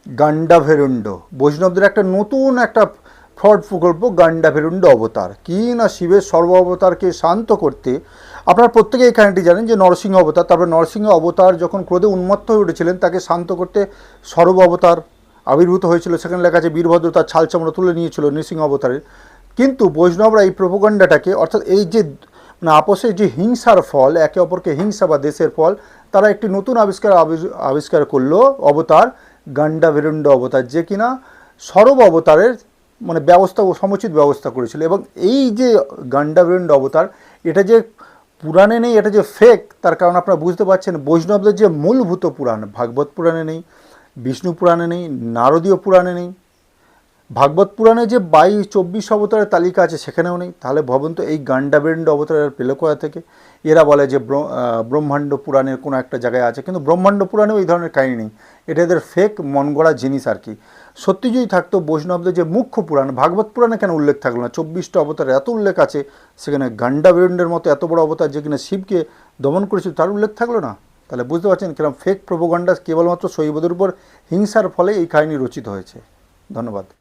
গান্ডাভেরুণ্ড, বৈষ্ণবদের একটা নতুন একটা ফ্রড প্রকল্প গান্ডাভেরুণ্ড অবতার। কি না শিবের সর্ব অবতারকে শান্ত করতে, আপনারা প্রত্যেকে এই কাহিনীটি জানেন যে নরসিংহ অবতার, তারপরে নরসিংহ অবতার যখন ক্রোধে উন্মত্ত হয়ে উঠেছিলেন তাকে শান্ত করতে সর্ব অবতার আবির্ভূত হয়েছিল। সেখানে লেখা আছে বীরভদ্র তার ছাল চামড়া তুলে নিয়েছিল নৃসিংহ অবতারের। কিন্তু বৈষ্ণবরা এই প্রোপাগান্ডাটাকে, অর্থাৎ এই যে মানে আপোষের যে হিংসার ফল, একে অপরকে হিংসা বা দেশের ফল, তারা একটি নতুন আবিষ্কার করলো অবতার গান্ডাভেরুণ্ড অবতার, যে কিনা সর্ব অবতারের মানে ব্যবস্থা ও সমুচিত ব্যবস্থা করেছিল। এবং এই যে গান্ডাভেরুণ্ড অবতার, এটা যে পুরাণে নেই, এটা যে ফেক, তার কারণ আপনারা বুঝতে পারছেন বৈষ্ণবদের যে মূলভূত পুরাণ, ভাগবত পুরাণে নেই, বিষ্ণু পুরাণে নেই, নারদীয় পুরাণে নেই, ভাগবত পুরাণে যে 24 অবতারের তালিকা আছে সেখানেও নেই। তাহলে ভাবুন তো এই গান্ডাভেরুণ্ড অবতারের পেল কোথা থেকে? এরা বলে যে ব্রহ্মাণ্ড পুরাণের কোনো একটা জায়গায় আছে, কিন্তু ব্রহ্মাণ্ড পুরাণেও এই ধরনের কাহিনী নেই। এটা এদের ফেক মন গড়া জিনিস আর কি। সত্যি যদি থাকতো বৈষ্ণবদের যে মুখ্য পুরাণ ভাগবত পুরাণে কেন উল্লেখ থাকলো না? 24টা অবতারের এত উল্লেখ আছে, সেখানে গান্ডাভেরুণ্ডের মতো এত বড় অবতার যে কিনা শিবকে দমন করেছিল তার উল্লেখ থাকলো না। তাহলে বুঝতে পারছেন কিরকম ফেক প্রোপাগান্ডা কেবলমাত্র শৈবদের উপর হিংসার ফলে এই কাহিনী রচিত হয়েছে। ধন্যবাদ।